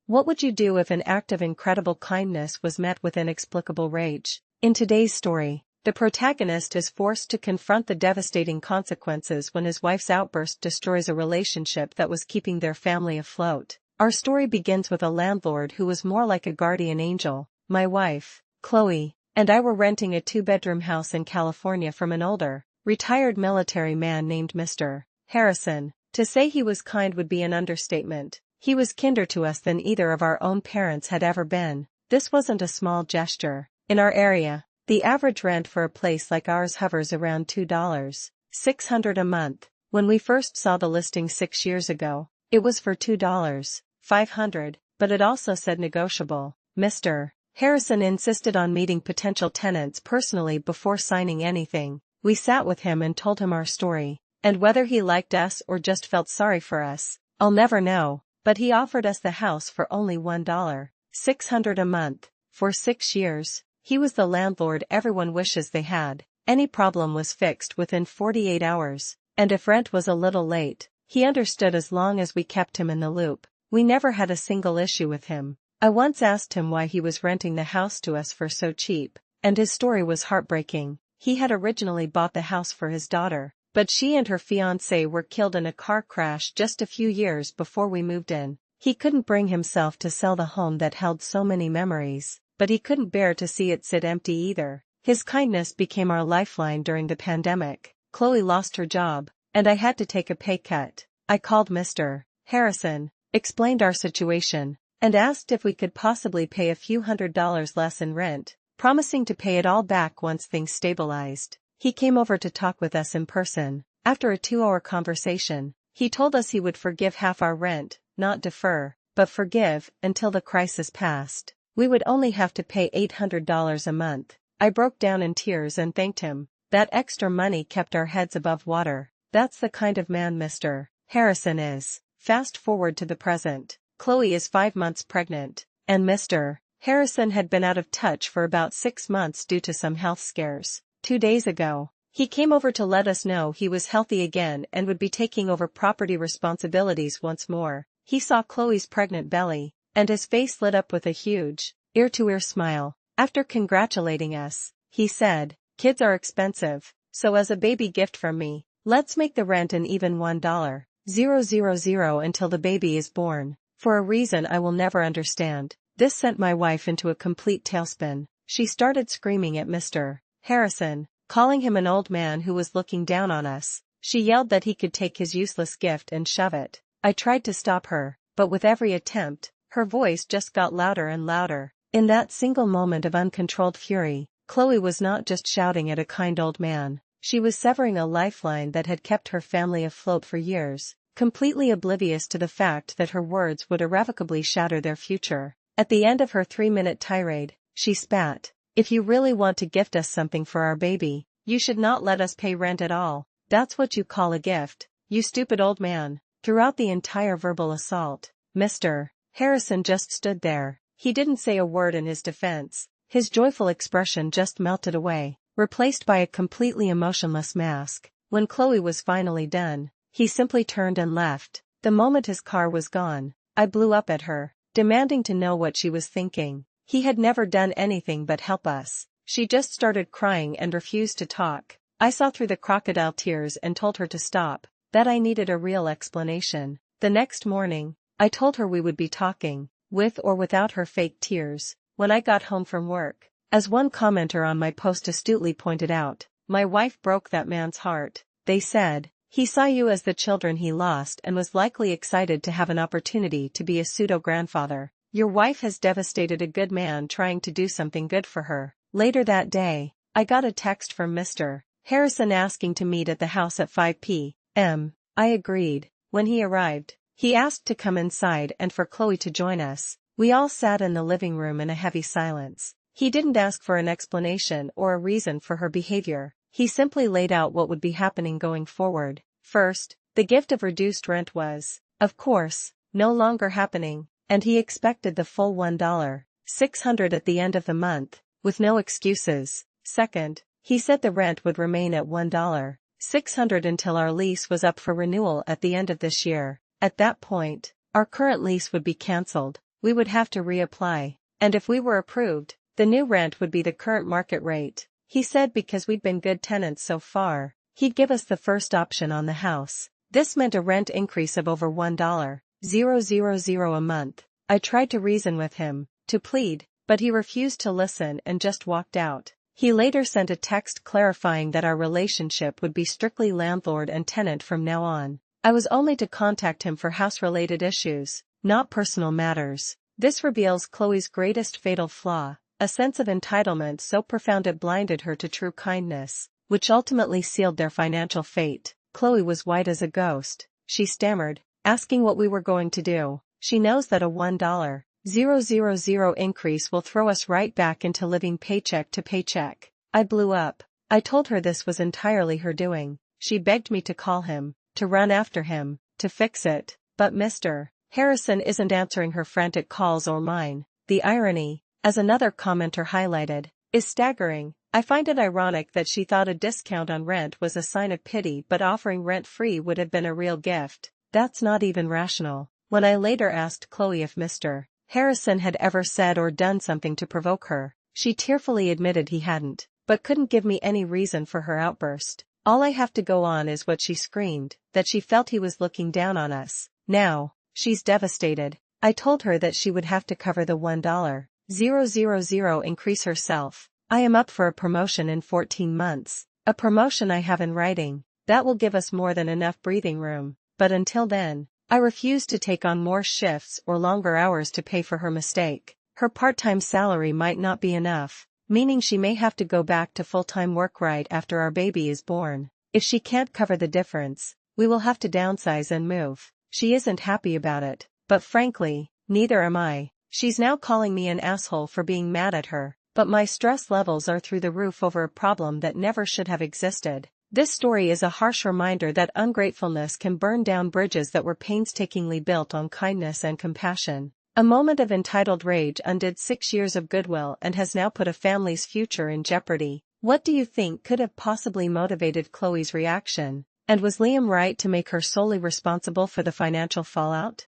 What would you do if an act of incredible kindness was met with inexplicable rage? In today's story, the protagonist is forced to confront the devastating consequences when his wife's outburst destroys a relationship that was keeping their family afloat. Our story begins with a landlord who was more like a guardian angel. My wife, Chloe, and I were renting a 2-bedroom house in California from an older, retired military man named Mr. Harrison. To say he was kind would be an understatement. He was kinder to us than either of our own parents had ever been. This wasn't a small gesture. In our area, the average rent for a place like ours hovers around $2.600 a month. When we first saw the listing 6 years ago, it was for $2.500, but it also said negotiable. Mr. Harrison insisted on meeting potential tenants personally before signing anything. We sat with him and told him our story, and whether he liked us or just felt sorry for us, I'll never know. But he offered us the house for only $1.600 a month. For 6 years, he was the landlord everyone wishes they had. Any problem was fixed within 48 hours, and if rent was a little late, he understood as long as we kept him in the loop. We never had a single issue with him. I once asked him why he was renting the house to us for so cheap, and his story was heartbreaking. He had originally bought the house for his daughter, but she and her fiancé were killed in a car crash just a few years before we moved in. He couldn't bring himself to sell the home that held so many memories, but he couldn't bear to see it sit empty either. His kindness became our lifeline during the pandemic. Chloe lost her job, and I had to take a pay cut. I called Mr. Harrison, explained our situation, and asked if we could possibly pay a few $100s less in rent, promising to pay it all back once things stabilized. He came over to talk with us in person. After a 2-hour conversation, he told us he would forgive half our rent, not defer, but forgive, until the crisis passed. We would only have to pay $800 a month. I broke down in tears and thanked him. That extra money kept our heads above water. That's the kind of man Mr. Harrison is. Fast forward to the present. Chloe is 5 months pregnant, and Mr. Harrison had been out of touch for about 6 months due to some health scares. 2 days ago, he came over to let us know he was healthy again and would be taking over property responsibilities once more. He saw Chloe's pregnant belly, and his face lit up with a huge, ear-to-ear smile. After congratulating us, he said, "Kids are expensive, so as a baby gift from me, let's make the rent an even $1,000 until the baby is born." For a reason I will never understand, this sent my wife into a complete tailspin. She started screaming at Mr. Harrison, calling him an old man who was looking down on us. She yelled that he could take his useless gift and shove it. I tried to stop her, but with every attempt, her voice just got louder and louder. In that single moment of uncontrolled fury, Chloe was not just shouting at a kind old man. She was severing a lifeline that had kept her family afloat for years, completely oblivious to the fact that her words would irrevocably shatter their future. At the end of her 3-minute tirade, she spat, "If you really want to gift us something for our baby, you should not let us pay rent at all. That's what you call a gift, you stupid old man." Throughout the entire verbal assault, Mr. Harrison just stood there. He didn't say a word in his defense. His joyful expression just melted away, replaced by a completely emotionless mask. When Chloe was finally done, he simply turned and left. The moment his car was gone, I blew up at her, demanding to know what she was thinking. He had never done anything but help us. She just started crying and refused to talk. I saw through the crocodile tears and told her to stop, that I needed a real explanation. The next morning, I told her we would be talking, with or without her fake tears, when I got home from work. As one commenter on my post astutely pointed out, my wife broke that man's heart. They said, "He saw you as the children he lost and was likely excited to have an opportunity to be a pseudo-grandfather. Your wife has devastated a good man trying to do something good for her." Later that day, I got a text from Mr. Harrison asking to meet at the house at 5 p.m. I agreed. When he arrived, he asked to come inside and for Chloe to join us. We all sat in the living room in a heavy silence. He didn't ask for an explanation or a reason for her behavior. He simply laid out what would be happening going forward. First, the gift of reduced rent was, of course, no longer happening, and he expected the full $1,600 at the end of the month, with no excuses. Second, he said the rent would remain at $1,600 until our lease was up for renewal at the end of this year. At that point, our current lease would be cancelled. we would have to reapply. And if we were approved, the new rent would be the current market rate. He said because we'd been good tenants so far, he'd give us the first option on the house. This meant a rent increase of over $1,000 a month. I tried to reason with him, to plead, but he refused to listen and just walked out. He later sent a text clarifying that our relationship would be strictly landlord and tenant from now on. I was only to contact him for house-related issues, not personal matters. This reveals Chloe's greatest fatal flaw, a sense of entitlement so profound it blinded her to true kindness, which ultimately sealed their financial fate. Chloe was white as a ghost. She stammered, asking what we were going to do. She knows that a $1,000 increase will throw us right back into living paycheck to paycheck. I blew up. I told her this was entirely her doing. She begged me to call him, to run after him, to fix it. But Mr. Harrison isn't answering her frantic calls or mine. The irony, as another commenter highlighted, is staggering. I find it ironic that she thought a discount on rent was a sign of pity, but offering rent-free would have been a real gift. That's not even rational. When I later asked Chloe if Mr. Harrison had ever said or done something to provoke her, she tearfully admitted he hadn't, but couldn't give me any reason for her outburst. All I have to go on is what she screamed, that she felt he was looking down on us. Now, she's devastated. I told her that she would have to cover the $1,000 increase herself. I am up for a promotion in 14 months. A promotion I have in writing. That will give us more than enough breathing room. But until then, I refuse to take on more shifts or longer hours to pay for her mistake. Her part-time salary might not be enough, meaning she may have to go back to full-time work right after our baby is born. If she can't cover the difference, we will have to downsize and move. She isn't happy about it, but frankly, neither am I. She's now calling me an asshole for being mad at her, but my stress levels are through the roof over a problem that never should have existed. This story is a harsh reminder that ungratefulness can burn down bridges that were painstakingly built on kindness and compassion. A moment of entitled rage undid 6 years of goodwill and has now put a family's future in jeopardy. What do you think could have possibly motivated Chloe's reaction? And was Liam right to make her solely responsible for the financial fallout?